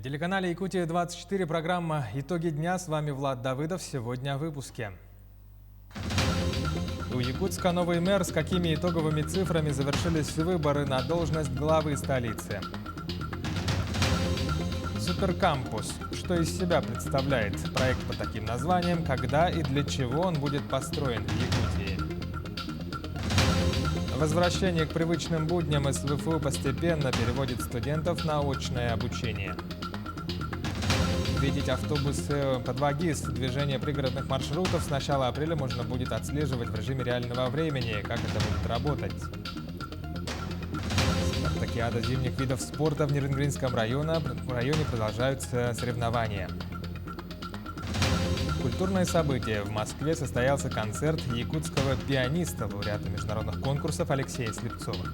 На телеканале Якутия-24 программа «Итоги дня». С вами Влад Давыдов. Сегодня в выпуске. У Якутска новый мэр. С какими итоговыми цифрами завершились выборы на должность главы столицы. Суперкампус. Что из себя представляет проект под таким названием, когда и для чего он будет построен в Якутии? Возвращение к привычным будням СВФУ постепенно переводит студентов на очное обучение. Видеть автобусы под ВАГИС. Движение пригородных маршрутов с начала апреля можно будет отслеживать в режиме реального времени. Как это будет работать? Спартакиада зимних видов спорта в Нерюнгринском районе продолжаются соревнования. Культурное событие. В Москве состоялся концерт якутского пианиста, лауреата международных конкурсов Алексея Слепцова.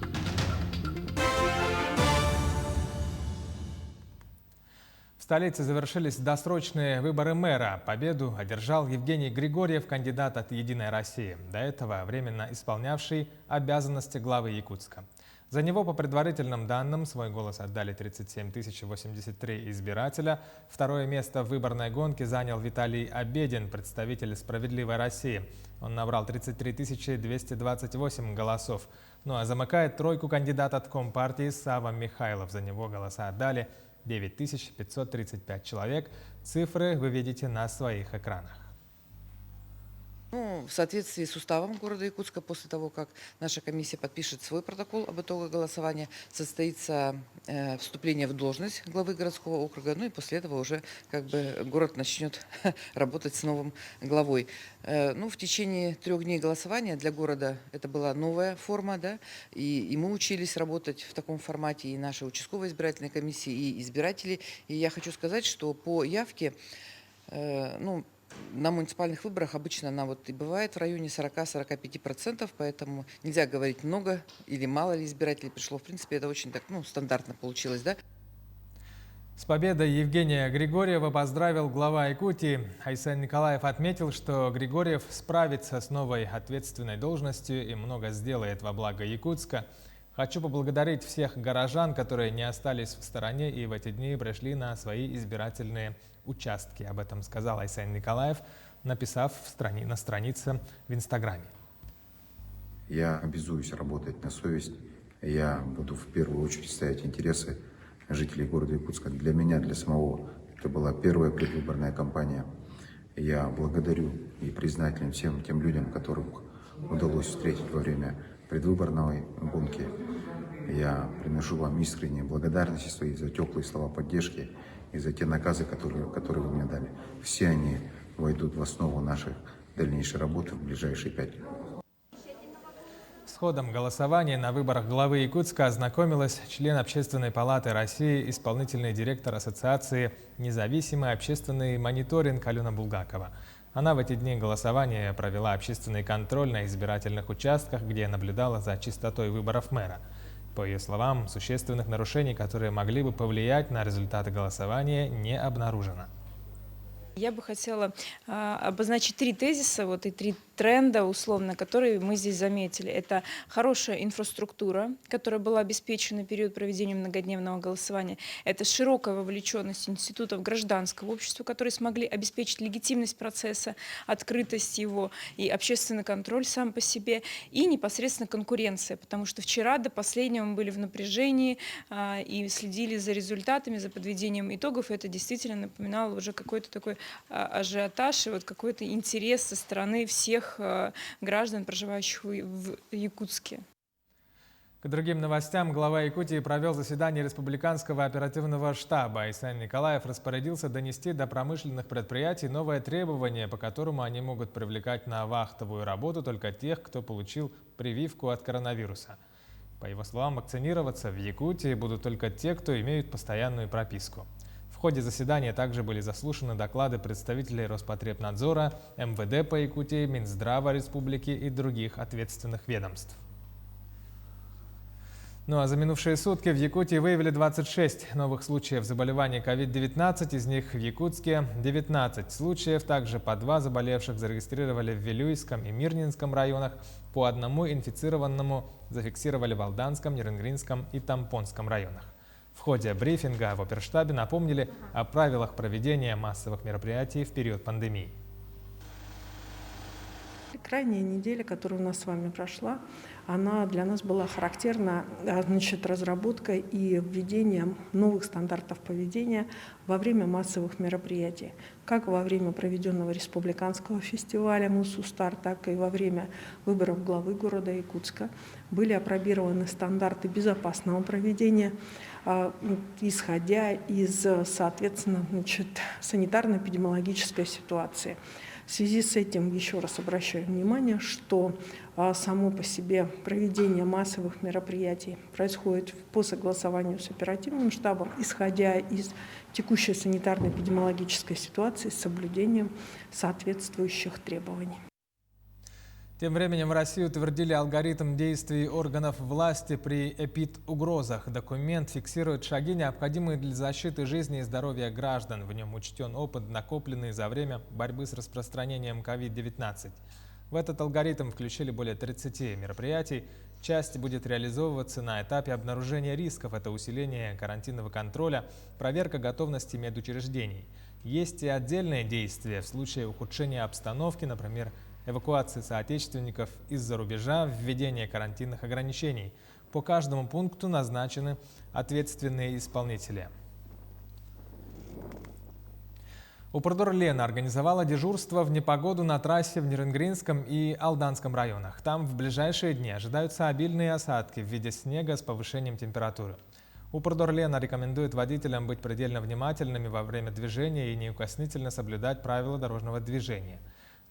В столице завершились досрочные выборы мэра. Победу одержал Евгений Григорьев, кандидат от «Единой России», до этого временно исполнявший обязанности главы Якутска. За него, по предварительным данным, свой голос отдали 37 083 избирателя. Второе место в выборной гонке занял Виталий Обедин, представитель «Справедливой России». Он набрал 33 228 голосов. Ну а замыкает тройку кандидат от Компартии Сава Михайлов. За него голоса отдали 9535 человек. Цифры вы видите на своих экранах. В соответствии с уставом города Якутска, после того, как наша комиссия подпишет свой протокол об итогах голосования, состоится вступление в должность главы городского округа, ну и после этого уже город начнет работать с новым главой. В течение 3 дней голосования для города это была новая форма, да, и мы учились работать в таком формате, и наша участковая избирательная комиссия, и избиратели. И я хочу сказать, что по явке, на муниципальных выборах обычно она и бывает в районе 40-45%, поэтому нельзя говорить много или мало ли избирателей пришло. В принципе, это очень так, стандартно получилось, да? С победой Евгения Григорьева поздравил глава Якутии. Айсен Николаев отметил, что Григорьев справится с новой ответственной должностью и много сделает во благо Якутска. Хочу поблагодарить всех горожан, которые не остались в стороне и в эти дни пришли на свои избирательные участки. Об этом сказал Айсен Николаев, написав на странице в Инстаграме. Я обязуюсь работать на совесть. Я буду в первую очередь ставить интересы жителей города Якутска. Для меня, для самого, это была первая предвыборная кампания. Я благодарю и признателен всем тем людям, которых удалось встретить во время предвыборной гонки. Я приношу вам искренние благодарности свои за теплые слова поддержки и за те наказы, которые вы мне дали. Все они войдут в основу нашей дальнейшей работы в ближайшие 5 лет. С ходом голосования на выборах главы Якутска ознакомилась член Общественной палаты России, исполнительный директор Ассоциации «Независимый общественный мониторинг» Алена Булгакова. Она в эти дни голосования провела общественный контроль на избирательных участках, где наблюдала за чистотой выборов мэра. По ее словам, существенных нарушений, которые могли бы повлиять на результаты голосования, не обнаружено. Я бы хотела обозначить 3 тезиса, и 3 тренда, условно, которые мы здесь заметили. Это хорошая инфраструктура, которая была обеспечена в период проведения многодневного голосования. Это широкая вовлеченность институтов гражданского общества, которые смогли обеспечить легитимность процесса, открытость его и общественный контроль сам по себе. И непосредственно конкуренция, потому что вчера до последнего мы были в напряжении и следили за результатами, за подведением итогов. И это действительно напоминало уже какой-то такой ажиотаж и какой-то интерес со стороны всех граждан, проживающих в Якутске. К другим новостям. Глава Якутии провел заседание Республиканского оперативного штаба. Айсен Николаев распорядился донести до промышленных предприятий новое требование, по которому они могут привлекать на вахтовую работу только тех, кто получил прививку от коронавируса. По его словам, вакцинироваться в Якутии будут только те, кто имеют постоянную прописку. В ходе заседания также были заслушаны доклады представителей Роспотребнадзора, МВД по Якутии, Минздрава Республики и других ответственных ведомств. А за минувшие сутки в Якутии выявили 26 новых случаев заболевания COVID-19, из них в Якутске 19 случаев. Также по 2 заболевших зарегистрировали в Вилюйском и Мирнинском районах, по 1 инфицированному зафиксировали в Алданском, Нерюнгринском и Тампонском районах. В ходе брифинга в оперштабе напомнили о правилах проведения массовых мероприятий в период пандемии. Крайняя неделя, которая у нас с вами прошла, она для нас была характерна, разработкой и введением новых стандартов поведения во время массовых мероприятий. Как во время проведенного республиканского фестиваля «Мусустар», так и во время выборов главы города Якутска были опробированы стандарты безопасного проведения, исходя из, соответственно, санитарно-эпидемиологической ситуации. В связи с этим еще раз обращаю внимание, что само по себе проведение массовых мероприятий происходит по согласованию с оперативным штабом, исходя из текущей санитарно-эпидемиологической ситуации с соблюдением соответствующих требований. Тем временем в России утвердили алгоритм действий органов власти при эпид-угрозах. Документ фиксирует шаги, необходимые для защиты жизни и здоровья граждан. В нем учтен опыт, накопленный за время борьбы с распространением COVID-19. В этот алгоритм включили более 30 мероприятий. Часть будет реализовываться на этапе обнаружения рисков. Это усиление карантинного контроля, проверка готовности медучреждений. Есть и отдельные действия в случае ухудшения обстановки, например, эвакуации соотечественников из-за рубежа, введение карантинных ограничений. По каждому пункту назначены ответственные исполнители. Упордор-Лена организовала дежурство в непогоду на трассе в Нерынгринском и Алданском районах. Там в ближайшие дни ожидаются обильные осадки в виде снега с повышением температуры. Упордор-Лена рекомендует водителям быть предельно внимательными во время движения и неукоснительно соблюдать правила дорожного движения.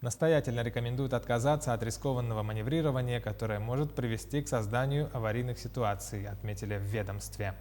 Настоятельно рекомендуют отказаться от рискованного маневрирования, которое может привести к созданию аварийных ситуаций, отметили в ведомстве.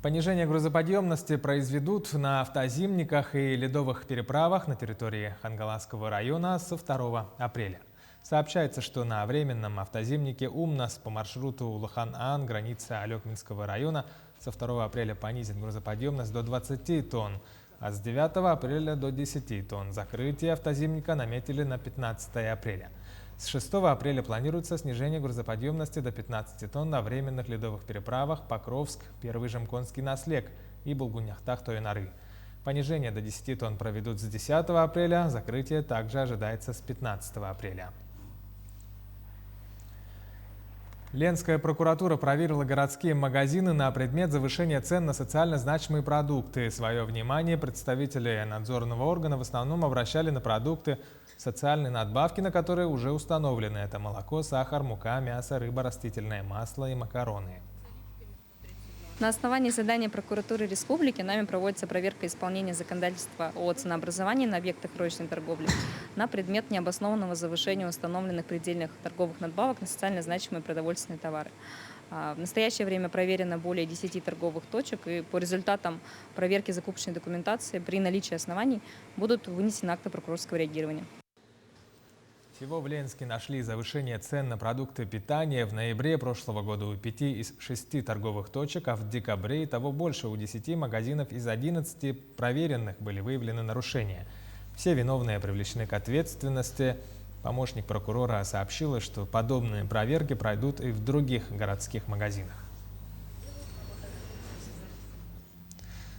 Понижение грузоподъемности произведут на автозимниках и ледовых переправах на территории Хангаласского района со 2 апреля. Сообщается, что на временном автозимнике «Умнас» по маршруту Улухан-Ан, граница Алекминского района, со 2 апреля понизит грузоподъемность до 20 тонн, а с 9 апреля до 10 тонн. Закрытие автозимника наметили на 15 апреля. С 6 апреля планируется снижение грузоподъемности до 15 тонн на временных ледовых переправах Покровск, Первый Жемконский наслег и Булгуняхтах-Тойнары. Понижение до 10 тонн проведут с 10 апреля, закрытие также ожидается с 15 апреля. Ленская прокуратура проверила городские магазины на предмет завышения цен на социально значимые продукты. Свое внимание представители надзорного органа в основном обращали на продукты социальной надбавки, на которые уже установлены. Это молоко, сахар, мука, мясо, рыба, растительное масло и макароны. На основании задания прокуратуры республики нами проводится проверка исполнения законодательства о ценообразовании на объектах розничной торговли на предмет необоснованного завышения установленных предельных торговых надбавок на социально значимые продовольственные товары. В настоящее время проверено более 10 торговых точек, и по результатам проверки закупочной документации при наличии оснований будут вынесены акты прокурорского реагирования. Всего в Ленске нашли завышение цен на продукты питания в ноябре прошлого года у 5 из 6 торговых точек, а в декабре и того больше у 10 магазинов из 11 проверенных были выявлены нарушения. Все виновные привлечены к ответственности. Помощник прокурора сообщила, что подобные проверки пройдут и в других городских магазинах.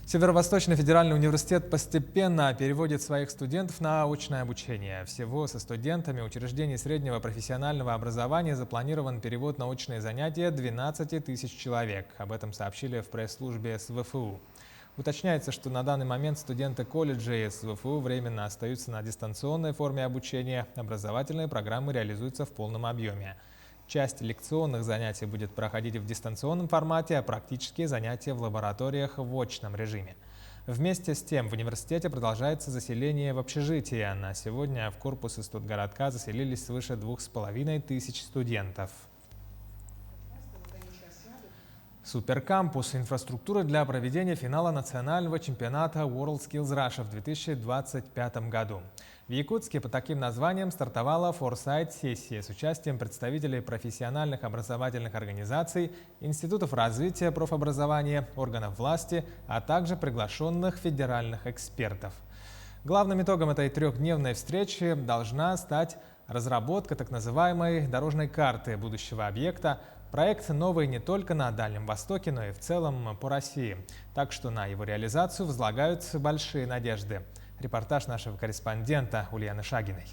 Северо-Восточный федеральный университет постепенно переводит своих студентов на очное обучение. Всего со студентами учреждений среднего профессионального образования запланирован перевод на очные занятия 12 тысяч человек. Об этом сообщили в пресс-службе СВФУ. Уточняется, что на данный момент студенты колледжей СВФУ временно остаются на дистанционной форме обучения. Образовательные программы реализуются в полном объеме. Часть лекционных занятий будет проходить в дистанционном формате, а практические занятия в лабораториях в очном режиме. Вместе с тем в университете продолжается заселение в общежития. На сегодня в корпусы студгородка заселились свыше 2500 студентов. Суперкампус – инфраструктура для проведения финала национального чемпионата WorldSkills Russia в 2025 году. В Якутске под таким названием стартовала форсайт-сессия с участием представителей профессиональных образовательных организаций, институтов развития профобразования, органов власти, а также приглашенных федеральных экспертов. Главным итогом этой трехдневной встречи должна стать Разработка так называемой дорожной карты будущего объекта. Проект новый не только на Дальнем Востоке, но и в целом по России. Так что на его реализацию возлагаются большие надежды. Репортаж нашего корреспондента Ульяны Шагиной.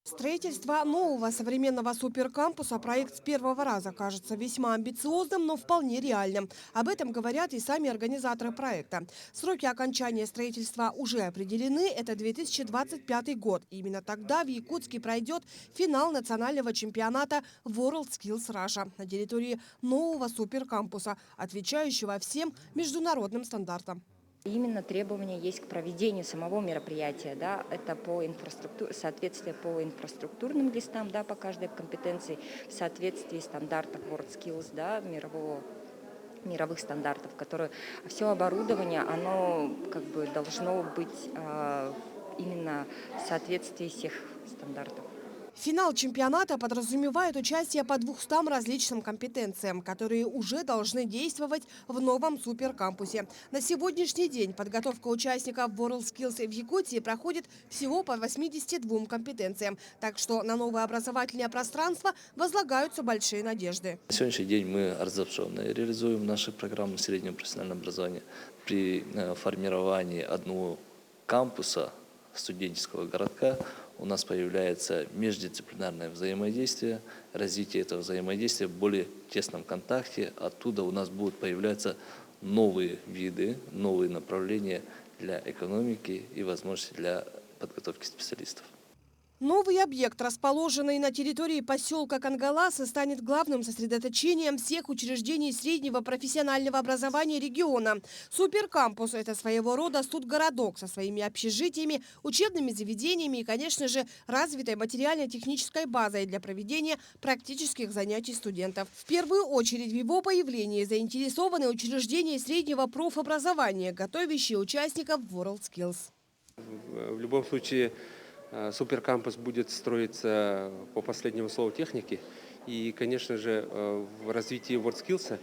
Строительство нового современного суперкампуса проект с первого раза кажется весьма амбициозным, но вполне реальным. Об этом говорят и сами организаторы проекта. Сроки окончания строительства уже определены. Это 2025 год. Именно тогда в Якутске пройдет финал национального чемпионата WorldSkills Russia на территории нового суперкампуса, отвечающего всем международным стандартам. Именно требования есть к проведению самого мероприятия. Да, это по инфраструктуре, соответствие по инфраструктурным листам, да, по каждой компетенции, в соответствии стандартов WorldSkills, да, мировых стандартов, которые все оборудование, оно как бы должно быть именно в соответствии всех стандартов. Финал чемпионата подразумевает участие по 200 различным компетенциям, которые уже должны действовать в новом суперкампусе. На сегодняшний день подготовка участников WorldSkills в Якутии проходит всего по 82 компетенциям. Так что на новое образовательное пространство возлагаются большие надежды. На сегодняшний день мы организационно реализуем наши программы среднего профессионального образования. При формировании одного кампуса студенческого городка у нас появляется междисциплинарное взаимодействие, развитие этого взаимодействия в более тесном контакте. Оттуда у нас будут появляться новые виды, новые направления для экономики и возможности для подготовки специалистов. Новый объект, расположенный на территории поселка Кангаласы, станет главным сосредоточением всех учреждений среднего профессионального образования региона. Суперкампус – это своего рода студгородок со своими общежитиями, учебными заведениями и, конечно же, развитой материально-технической базой для проведения практических занятий студентов. В первую очередь в его появлении заинтересованы учреждения среднего профобразования, готовящие участников WorldSkills. В любом случае, суперкампус будет строиться по последнему слову техники. И, конечно же, в развитии WorldSkills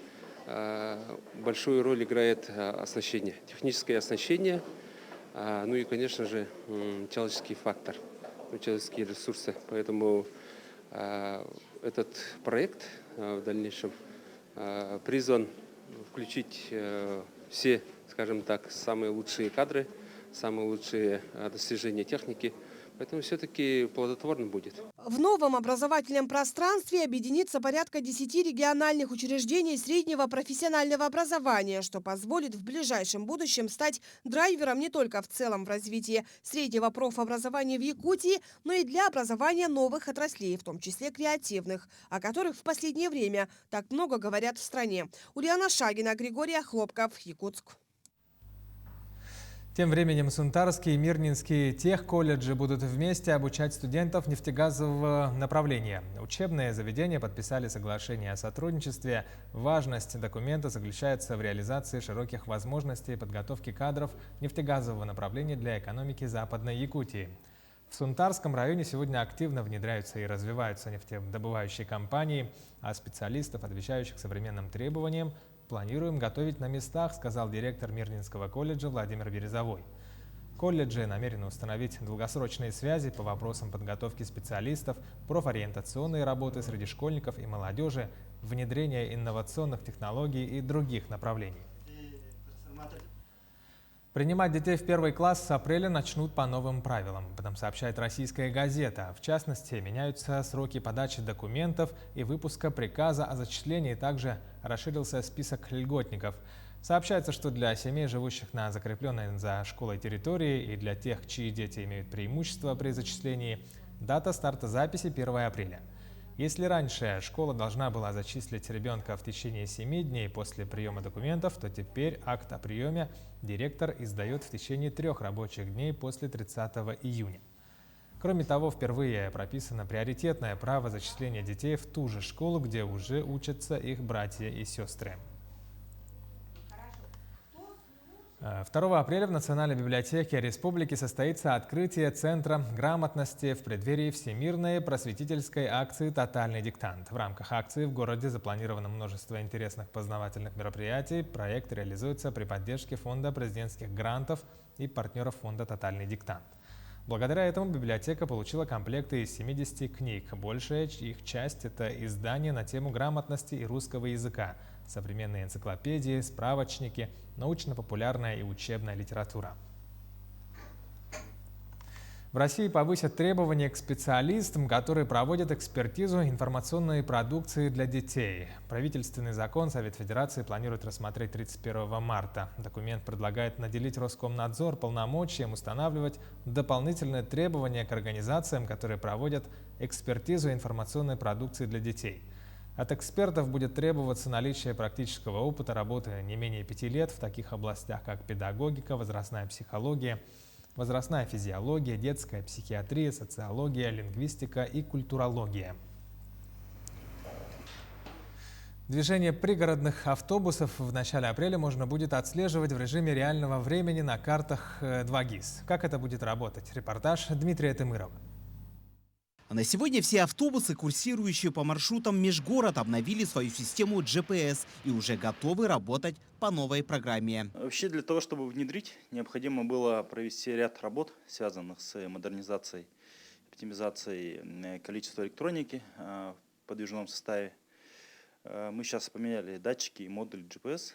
большую роль играет оснащение, техническое оснащение, ну и, конечно же, человеческий фактор, человеческие ресурсы. Поэтому этот проект в дальнейшем призван включить все, скажем так, самые лучшие кадры, самые лучшие достижения техники. Поэтому все-таки плодотворно будет. В новом образовательном пространстве объединится порядка 10 региональных учреждений среднего профессионального образования, что позволит в ближайшем будущем стать драйвером не только в целом в развитии среднего профобразования в Якутии, но и для образования новых отраслей, в том числе креативных, о которых в последнее время так много говорят в стране. Ульяна Шагина, Григорий Хлопков, Якутск. Тем временем Сунтарский и Мирнинский техколледжи будут вместе обучать студентов нефтегазового направления. Учебные заведения подписали соглашение о сотрудничестве. Важность документа заключается в реализации широких возможностей подготовки кадров нефтегазового направления для экономики Западной Якутии. В Сунтарском районе сегодня активно внедряются и развиваются нефтедобывающие компании, а специалистов, отвечающих современным требованиям, планируем готовить на местах, сказал директор Мирнинского колледжа Владимир Березовой. Колледжи намерены установить долгосрочные связи по вопросам подготовки специалистов, профориентационной работы среди школьников и молодежи, внедрения инновационных технологий и других направлений. Принимать детей в первый класс с апреля начнут по новым правилам. Об этом сообщает «Российская газета». В частности, меняются сроки подачи документов и выпуска приказа о зачислении. Также расширился список льготников. Сообщается, что для семей, живущих на закрепленной за школой территории, и для тех, чьи дети имеют преимущество при зачислении, дата старта записи 1 апреля. Если раньше школа должна была зачислить ребенка в течение 7 дней после приема документов, то теперь акт о приеме директор издает в течение 3 рабочих дней после 30 июня. Кроме того, впервые прописано приоритетное право зачисления детей в ту же школу, где уже учатся их братья и сестры. 2 апреля в Национальной библиотеке Республики состоится открытие Центра грамотности в преддверии Всемирной просветительской акции «Тотальный диктант». В рамках акции в городе запланировано множество интересных познавательных мероприятий. Проект реализуется при поддержке Фонда президентских грантов и партнеров Фонда «Тотальный диктант». Благодаря этому библиотека получила комплекты из 70 книг. Большая их часть – это издания на тему грамотности и русского языка, современные энциклопедии, справочники, научно-популярная и учебная литература. В России повысят требования к специалистам, которые проводят экспертизу информационной продукции для детей. Правительственный закон Совет Федерации планирует рассмотреть 31 марта. Документ предлагает наделить Роскомнадзор полномочием устанавливать дополнительные требования к организациям, которые проводят экспертизу информационной продукции для детей. От экспертов будет требоваться наличие практического опыта работы не менее 5 лет в таких областях, как педагогика, возрастная психология, возрастная физиология, детская психиатрия, социология, лингвистика и культурология. Движение пригородных автобусов в начале апреля можно будет отслеживать в режиме реального времени на картах 2GIS. Как это будет работать? Репортаж Дмитрия Тымырова. На сегодня все автобусы, курсирующие по маршрутам межгород, обновили свою систему GPS и уже готовы работать по новой программе. Вообще для того, чтобы внедрить, необходимо было провести ряд работ, связанных с модернизацией, оптимизацией количества электроники в подвижном составе. Мы сейчас поменяли датчики и модуль GPS,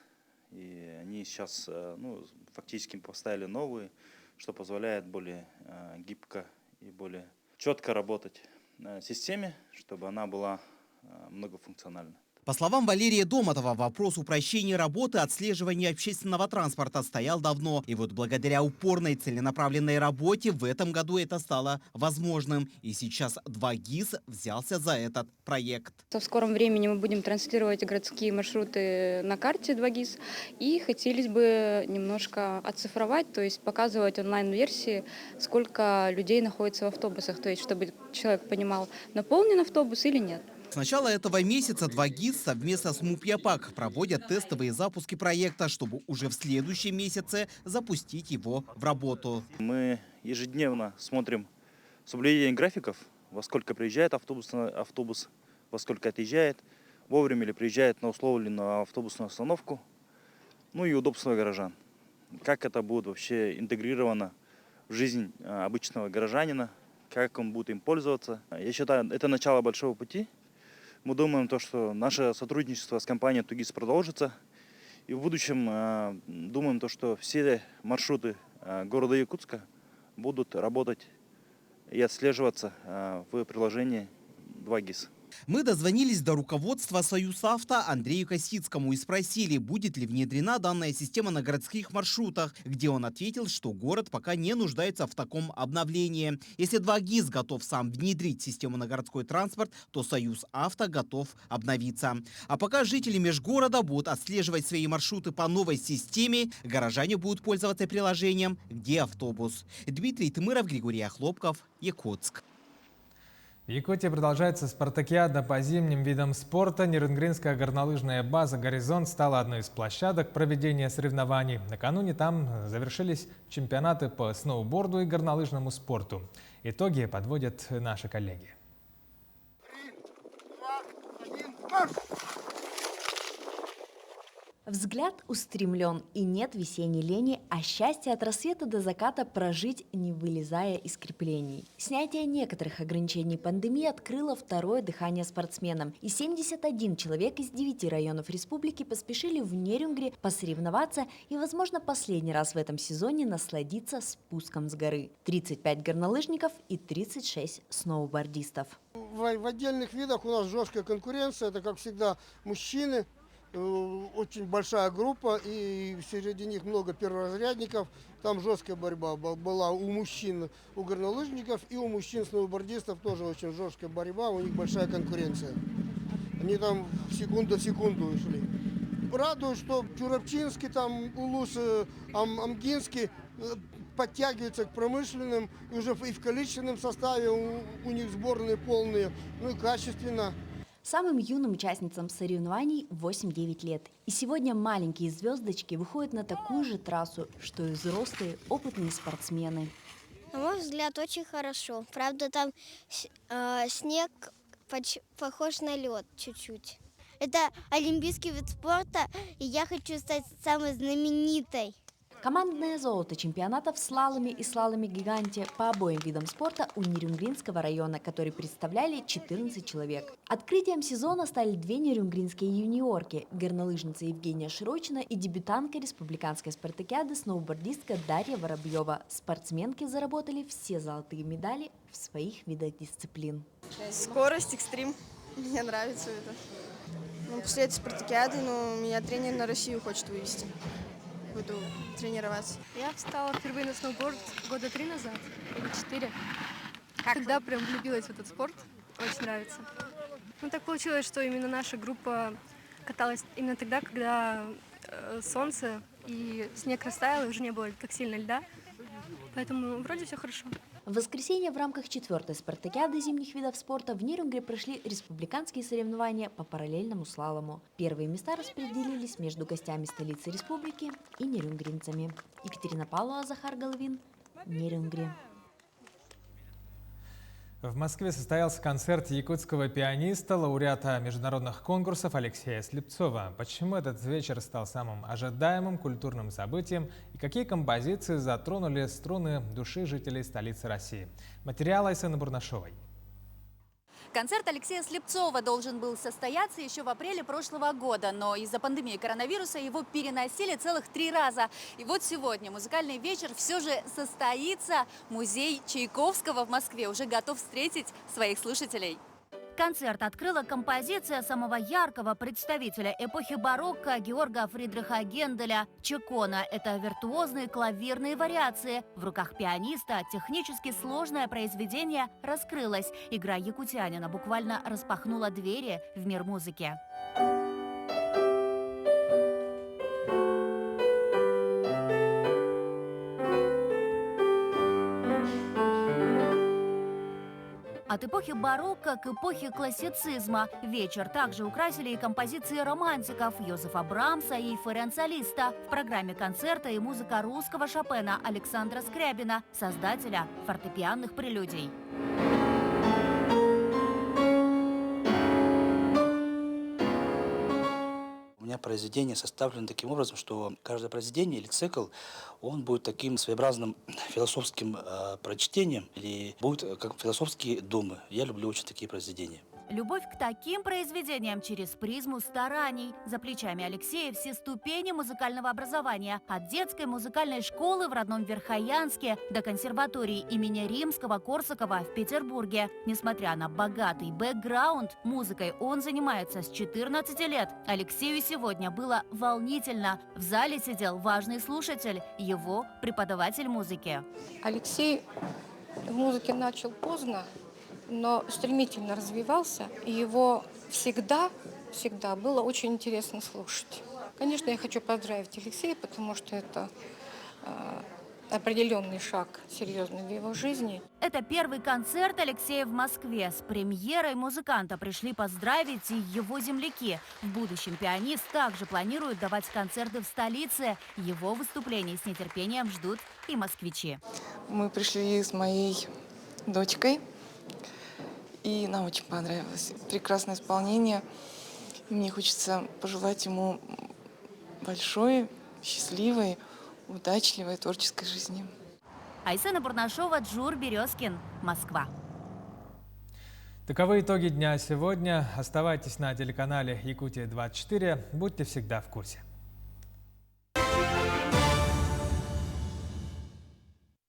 и они сейчас фактически поставили новые, что позволяет более гибко и более четко работать в системе, чтобы она была многофункциональна. По словам Валерия Домотова, вопрос упрощения работы отслеживания общественного транспорта стоял давно. И вот благодаря упорной целенаправленной работе в этом году это стало возможным. И сейчас 2GIS взялся за этот проект. В скором времени мы будем транслировать городские маршруты на карте 2GIS. И хотелось бы немножко оцифровать, то есть показывать онлайн-версии, сколько людей находится в автобусах. То есть чтобы человек понимал, наполнен автобус или нет. С начала этого месяца 2GIS совместно с МУП «Япак» проводят тестовые запуски проекта, чтобы уже в следующем месяце запустить его в работу. Мы ежедневно смотрим соблюдение графиков, во сколько приезжает автобус, во сколько отъезжает, вовремя ли приезжает на условленную автобусную остановку, ну и удобство горожан. Как это будет вообще интегрировано в жизнь обычного горожанина, как он будет им пользоваться. Я считаю, это начало большого пути. Мы думаем, что наше сотрудничество с компанией 2GIS продолжится. И в будущем думаем, что все маршруты города Якутска будут работать и отслеживаться в приложении 2GIS. Мы дозвонились до руководства «Союзавто» Андрею Косицкому и спросили, будет ли внедрена данная система на городских маршрутах, где он ответил, что город пока не нуждается в таком обновлении. Если 2GIS готов сам внедрить систему на городской транспорт, то «Союзавто» готов обновиться. А пока жители межгорода будут отслеживать свои маршруты по новой системе, горожане будут пользоваться приложением «Где автобус?». Дмитрий Тымыров, Григорий Охлопков, Якутск. В Якутии продолжается спартакиада по зимним видам спорта. Нерюнгринская горнолыжная база «Горизонт» стала одной из площадок проведения соревнований. Накануне там завершились чемпионаты по сноуборду и горнолыжному спорту. Итоги подводят наши коллеги. 3, 2, 1, марш! Взгляд устремлен, и нет весенней лени, а счастье от рассвета до заката прожить, не вылезая из креплений. Снятие некоторых ограничений пандемии открыло второе дыхание спортсменам, и 71 человек из 9 районов республики поспешили в Нерюнгри посоревноваться и, возможно, последний раз в этом сезоне насладиться спуском с горы. 35 горнолыжников и 36 сноубордистов. В отдельных видах у нас жесткая конкуренция, это, как всегда, мужчины. Очень большая группа, и среди них много перворазрядников. Там жесткая борьба была у мужчин, у горнолыжников, и у мужчин-сноубордистов тоже очень жесткая борьба, у них большая конкуренция. Они там секунду в секунду шли. Радует, что Чурапчинский, там, Улус, Амгинский подтягиваются к промышленным, и уже и в количественном составе у них сборные полные, ну и качественно. Самым юным участницам соревнований 8-9 лет. И сегодня маленькие звездочки выходят на такую же трассу, что и взрослые опытные спортсмены. На мой взгляд, очень хорошо. Правда, там снег похож на лед чуть-чуть. Это олимпийский вид спорта, и я хочу стать самой знаменитой. Командное золото чемпионата в слаломе и слаломе-гиганте по обоим видам спорта у Нерюнгринского района, который представляли 14 человек. Открытием сезона стали две нерюнгринские юниорки – горнолыжница Евгения Широчина и дебютантка республиканской спартакиады сноубордистка Дарья Воробьева. Спортсменки заработали все золотые медали в своих видах дисциплин. Скорость, экстрим. Мне нравится это. После этой спартакиады меня тренер на Россию хочет вывести. Буду тренироваться. Я встала впервые на сноуборд года 3 назад или 4. Тогда прям влюбилась в этот спорт. Очень нравится. Так получилось, что именно наша группа каталась именно тогда, когда солнце и снег растаял, и уже не было так сильно льда. Поэтому вроде все хорошо. В воскресенье в рамках 4-й спартакиады зимних видов спорта в Нерюнгре прошли республиканские соревнования по параллельному слалому. Первые места распределились между гостями столицы республики и нерюнгринцами. Екатерина Павлова, Захар Головин, Нерюнгри. В Москве состоялся концерт якутского пианиста, лауреата международных конкурсов Алексея Слепцова. Почему этот вечер стал самым ожидаемым культурным событием и какие композиции затронули струны души жителей столицы России? Материал Айсены Бурнашовой. Концерт Алексея Слепцова должен был состояться еще в апреле прошлого года, но из-за пандемии коронавируса его переносили целых 3 раза. И вот сегодня музыкальный вечер все же состоится. Музей Чайковского в Москве уже готов встретить своих слушателей. Концерт открыла композиция самого яркого представителя эпохи барокко Георга Фридриха Генделя «Чекона». Это виртуозные клавирные вариации. В руках пианиста технически сложное произведение раскрылось. Игра якутянина буквально распахнула двери в мир музыки. От эпохи барокко к эпохе классицизма вечер также украсили и композиции романтиков Йозефа Брамса и Ференца Листа. В программе концерта и музыка русского Шопена Александра Скрябина, создателя фортепианных прелюдий. У меня произведение составлено таким образом, что каждое произведение или цикл, он будет таким своеобразным философским прочтением или будет как философские думы. Я люблю очень такие произведения. Любовь к таким произведениям через призму стараний. За плечами Алексея все ступени музыкального образования. От детской музыкальной школы в родном Верхоянске до консерватории имени Римского-Корсакова в Петербурге. Несмотря на богатый бэкграунд, музыкой он занимается с 14 лет. Алексею сегодня было волнительно. В зале сидел важный слушатель, его преподаватель музыки. Алексей в музыке начал поздно, но стремительно развивался, и его всегда было очень интересно слушать. Конечно, я хочу поздравить Алексея, потому что это определенный шаг серьезный в его жизни. Это первый концерт Алексея в Москве. С премьерой музыканта пришли поздравить и его земляки. В будущем пианист также планирует давать концерты в столице. Его выступления с нетерпением ждут и москвичи. Мы пришли с моей дочкой. И нам очень понравилось. Прекрасное исполнение. Мне хочется пожелать ему большой, счастливой, удачливой творческой жизни. Айсена Бурнашова, Джур Березкин, Москва. Таковы итоги дня сегодня. Оставайтесь на телеканале Якутия-24. Будьте всегда в курсе.